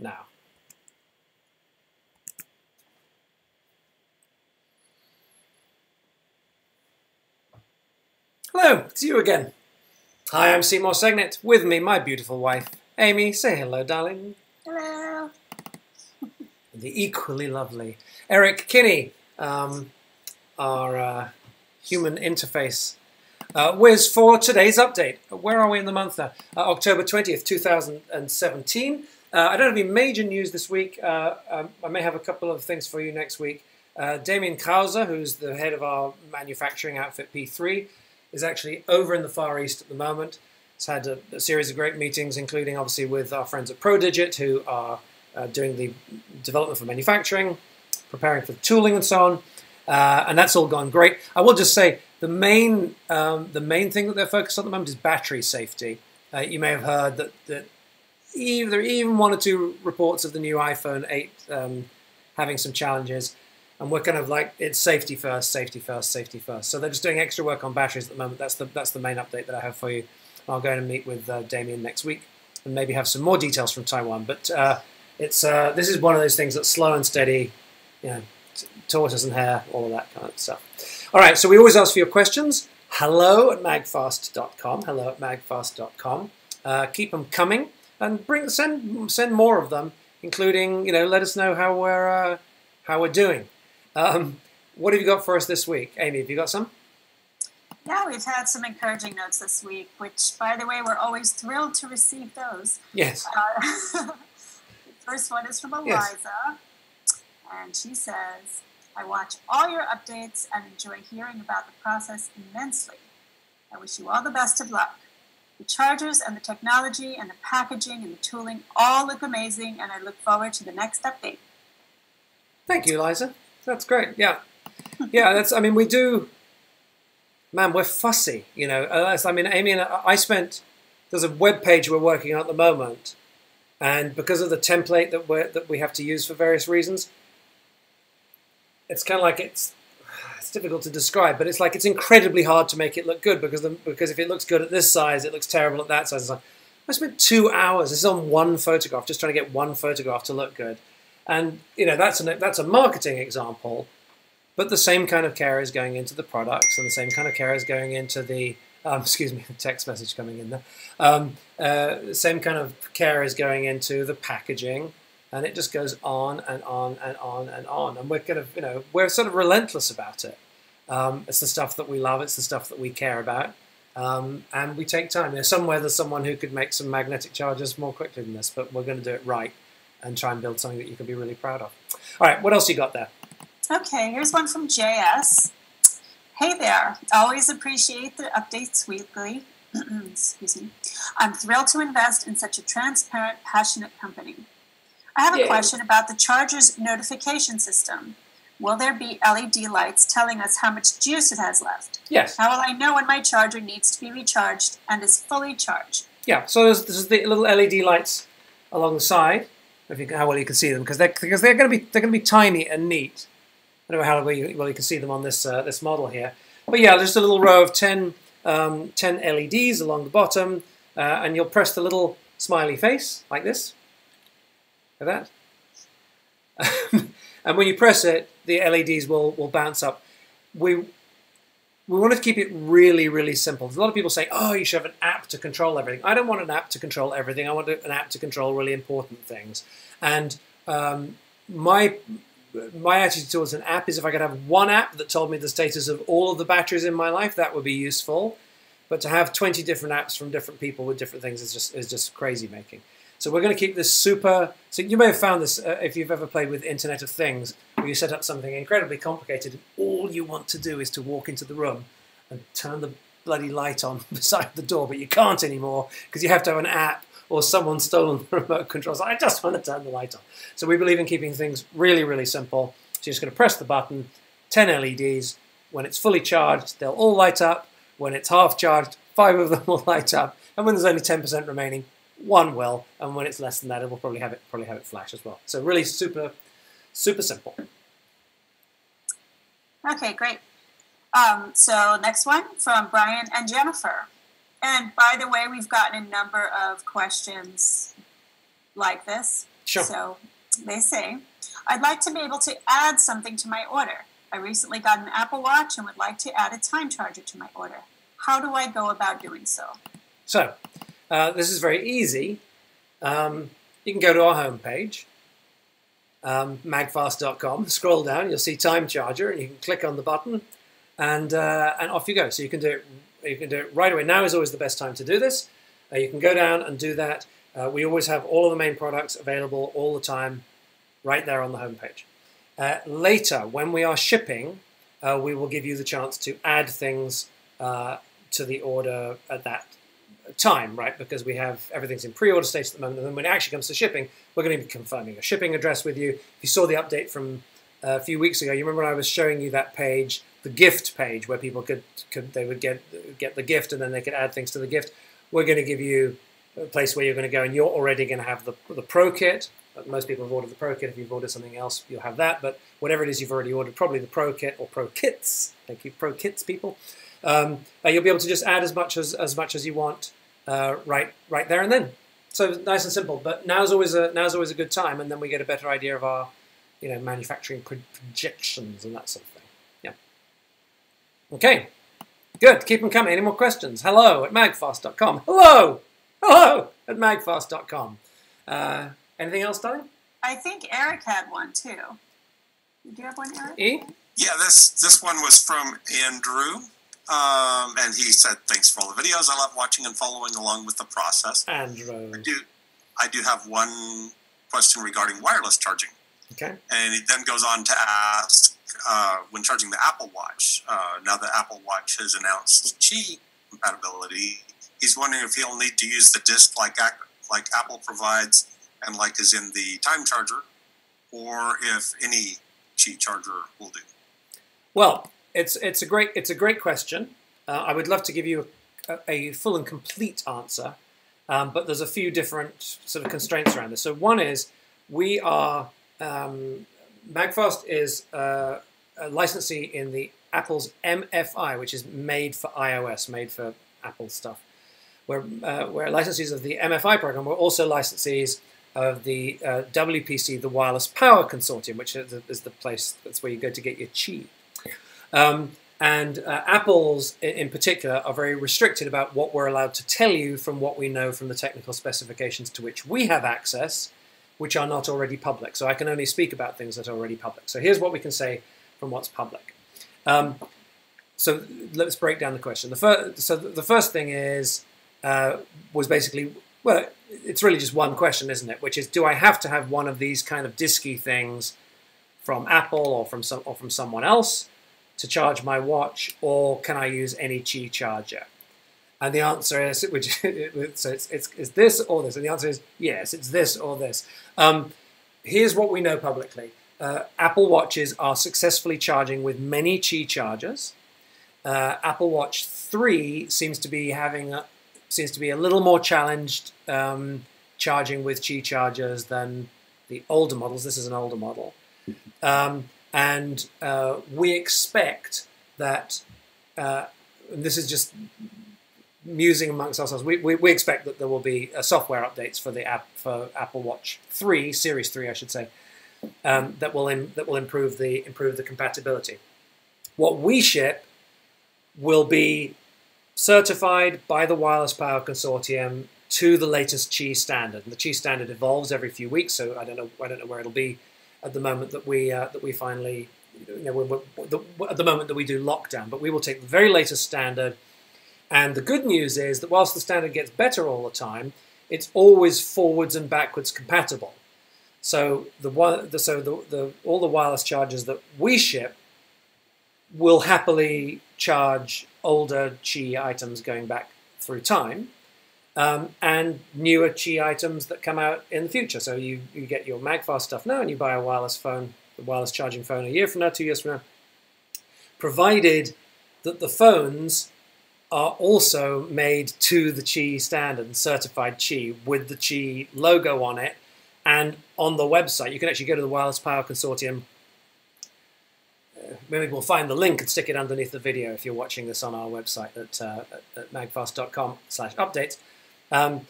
now. Hello, it's you again. Hi, I'm Seymour Segnet. With me, my beautiful wife, Amy. Say hello, darling. Hello. The equally lovely Eric Kinney, our human interface whiz for today's update. Where are we in the month now? October 20th, 2017. I don't have any major news this week. I may have a couple of things for you next week. Damian Krause, who's the head of our manufacturing outfit P3, is actually over in the Far East at the moment. He's had a series of great meetings, including obviously with our friends at ProDigit, who are doing the development for manufacturing, preparing for the tooling and so on. And that's all gone great. I will just say the main thing that they're focused on at the moment is battery safety. You may have heard that there are even one or two reports of the new iPhone 8 having some challenges. And we're kind of like, it's safety first, safety first, safety first. So they're just doing extra work on batteries at the moment. That's the main update that I have for you. I'll go and meet with Damian next week and maybe have some more details from Taiwan. But this is one of those things that's slow and steady, you know, tortoise and hare, all of that kind of stuff. All right, so we always ask for your questions. hello@magfast.com, hello@magfast.com. Keep them coming and send more of them, including, let us know how we're doing. What have you got for us this week? Amy, have you got some? Yeah, we've had some encouraging notes this week, which, by the way, we're always thrilled to receive those. Yes. The first one is from Eliza, yes. And she says, I watch all your updates and enjoy hearing about the process immensely. I wish you all the best of luck. The chargers and the technology and the packaging and the tooling all look amazing, and I look forward to the next update. Thank you, Eliza. That's great. Yeah. Yeah, we do, man, we're fussy, Amy and there's a web page we're working on at the moment, and because of the template that we have to use for various reasons, it's kind of like it's difficult to describe, but it's like it's incredibly hard to make it look good because if it looks good at this size, it looks terrible at that size. It's like, I spent 2 hours. This is on one photograph, just trying to get one photograph to look good. And that's a marketing example, but the same kind of care is going into the products, and the same kind of care is going into the text message coming in there. Same kind of care is going into the packaging, and it just goes on and on and on and on. And we're sort of relentless about it. It's the stuff that we love. It's the stuff that we care about, and we take time. There's someone who could make some magnetic chargers more quickly than this, but we're going to do it right and try and build something that you can be really proud of. All right, what else you got there? Okay, here's one from JS. Hey there, always appreciate the updates weekly. Excuse me. I'm thrilled to invest in such a transparent, passionate company. I have a question about the charger's notification system. Will there be LED lights telling us how much juice it has left? Yes. How will I know when my charger needs to be recharged and is fully charged? Yeah, so there's the little LED lights along the side. How well you can see them, because they're going to be tiny and neat. I don't know how well you can see them on this model here, but yeah, just a little row of 10 LEDs along the bottom, and you'll press the little smiley face like this, like that, and when you press it, the LEDs will bounce up. We wanted to keep it really, really simple. There's a lot of people saying, oh, you should have an app to control everything. I don't want an app to control everything. I want an app to control really important things. And my attitude towards an app is if I could have one app that told me the status of all of the batteries in my life, that would be useful. But to have 20 different apps from different people with different things is just crazy making. So we're going to keep this super... So you may have found this if you've ever played with Internet of Things, where you set up something incredibly complicated, and all you want to do is to walk into the room and turn the bloody light on beside the door, but you can't anymore because you have to have an app or someone's stolen the remote control. So I just want to turn the light on. So we believe in keeping things really, really simple. So you're just going to press the button, 10 LEDs. When it's fully charged, they'll all light up. When it's half charged, 5 of them will light up. And when there's only 10% remaining, 1 will. And when it's less than that, it will probably have it flash as well. So really super, super simple. Okay, great. So next one from Brian and Jennifer. And by the way, we've gotten a number of questions like this. Sure. So they say, I'd like to be able to add something to my order. I recently got an Apple Watch and would like to add a time charger to my order. How do I go about doing so? So, this is very easy. You can go to our homepage, magfast.com, scroll down, you'll see time charger, and you can click on the button, and off you go. So you can do it right away. Now is always the best time to do this. You can go down and do that. We always have all of the main products available all the time, right there on the homepage. Later, when we are shipping, we will give you the chance to add things to the order at that time, right? Because we have everything's in pre-order stage at the moment, and then when it actually comes to shipping, we're going to be confirming a shipping address with you. If you saw the update from a few weeks ago, you remember when I was showing you that page, the gift page, where people could get the gift and then they could add things to the gift. We're going to give you a place where you're going to go, and you're already going to have the Pro Kit. Most people have ordered the Pro Kit. If you've ordered something else, you'll have that. But whatever it is you've already ordered, probably the Pro Kit or Pro Kits. Thank you, Pro Kits people. You'll be able to just add as much as you want right there and then. So nice and simple. But now's always a good time, and then we get a better idea of our manufacturing projections and that sort of thing. Yeah. Okay. Good. Keep them coming. Any more questions? Hello at magfast.com. Hello at magfast.com. Anything else, darling? I think Eric had one too. Did you have one, Eric? E? Yeah, this one was from Andrew, and he said, "Thanks for all the videos. I love watching and following along with the process." Andrew. I do have one question regarding wireless charging. Okay. And he then goes on to ask, when charging the Apple Watch, now that Apple Watch has announced Qi compatibility, he's wondering if he'll need to use the disc like Apple provides and like is in the time charger, or if any Qi charger will do. Well, it's a great question. I would love to give you a full and complete answer, but there's a few different sort of constraints around this. So one is we are MAGFAST is a licensee in the Apple's MFI, which is made for iOS, made for Apple stuff. We're licensees of the MFI program. We're also licensees of the WPC, the Wireless Power Consortium, which is the place that's where you go to get your Qi. And Apple's, in particular, are very restricted about what we're allowed to tell you from what we know from the technical specifications to which we have access, which are not already public. So I can only speak about things that are already public. So here's what we can say from what's public. So let's break down the question. The first thing is was basically, well, it's really just one question, isn't it? Which is, do I have to have one of these kind of disky things from Apple or from someone else to charge my watch, or can I use any Qi charger? And the answer is, so it's this or this. And the answer is yes, it's this or this. Here's what we know publicly. Apple Watches are successfully charging with many Qi chargers. Apple Watch 3 seems to be a little more challenged charging with Qi chargers than the older models. This is an older model. And we expect that, and this is just musing amongst ourselves, we expect that there will be software updates for Apple Watch 3, Series 3 I should say, that will improve the compatibility. What we ship will be certified by the Wireless Power Consortium to the latest Qi standard. And the Qi standard evolves every few weeks, so I don't know where it'll be at the moment that we finally, at the moment that we do lockdown. But we will take the very latest standard. And the good news is that whilst the standard gets better all the time, it's always forwards and backwards compatible. So all the wireless chargers that we ship will happily charge older Qi items going back through time, and newer Qi items that come out in the future. So you get your MAGFAST stuff now, and you buy a wireless phone, the wireless charging phone, a year from now, 2 years from now, provided that the phones are also made to the Qi standard and certified Qi with the Qi logo on it. And on the website, you can actually go to the Wireless Power Consortium. Maybe we'll find the link and stick it underneath the video if you're watching this on our website at magfast.com/updates.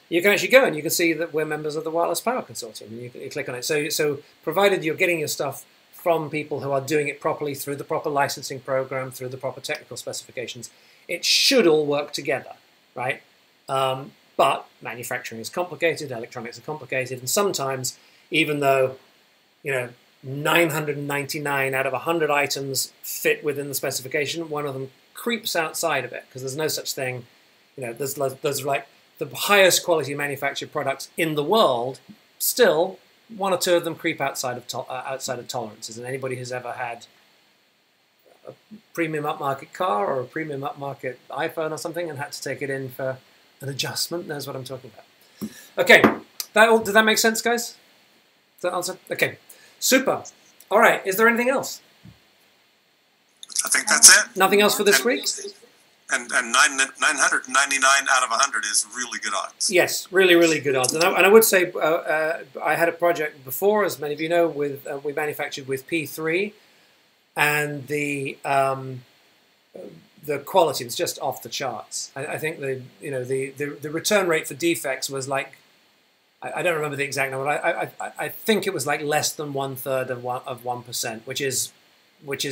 you can actually go and you can see that we're members of the Wireless Power Consortium. And you click on it. So provided you're getting your stuff from people who are doing it properly through the proper licensing program, through the proper technical specifications, it should all work together, right? But manufacturing is complicated, electronics are complicated, and sometimes, even though, 999 out of 100 items fit within the specification, one of them creeps outside of it, because there's no such thing, there's like the highest quality manufactured products in the world, still, one or two of them creep outside of tolerances, and anybody who's ever had a premium upmarket car or a premium upmarket iPhone or something and had to take it in for an adjustment knows what I'm talking about. Okay, did that make sense, guys? Does that answer? Okay, super. All right, is there anything else? I think that's it. Nothing else for this week? And 999 out of 100 is really good odds. Yes, really, really good odds. And I would say I had a project before, as many of you know, with we manufactured with P3, and the quality was just off the charts. I think the return rate for defects was like, I don't remember the exact number. I think it was like less than 1/3 of 1%, which is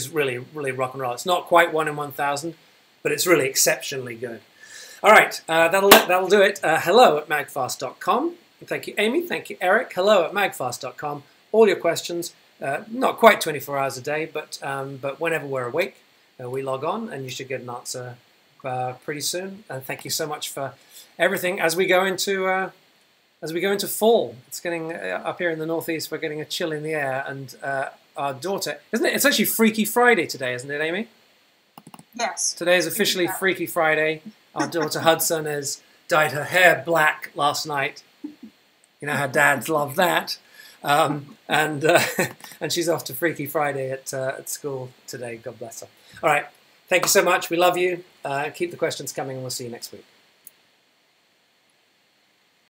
really, really rock and roll. It's not quite 1 in 1,000, but it's really exceptionally good. All right, that'll do it. Hello@magfast.com. Thank you, Amy. Thank you, Eric. Hello@magfast.com. All your questions. Not quite 24 hours a day, but whenever we're awake, we log on, and you should get an answer pretty soon. And thank you so much for everything as we go into fall. It's getting up here in the northeast. We're getting a chill in the air, and our daughter, isn't it? It's actually Freaky Friday today, isn't it, Amy? Yes. Today is officially Freaky Friday. Our daughter Hudson has dyed her hair black last night. You know how dads love that. And she's off to Freaky Friday at school today. God bless her. All right. Thank you so much. We love you. Keep the questions coming, and we'll see you next week.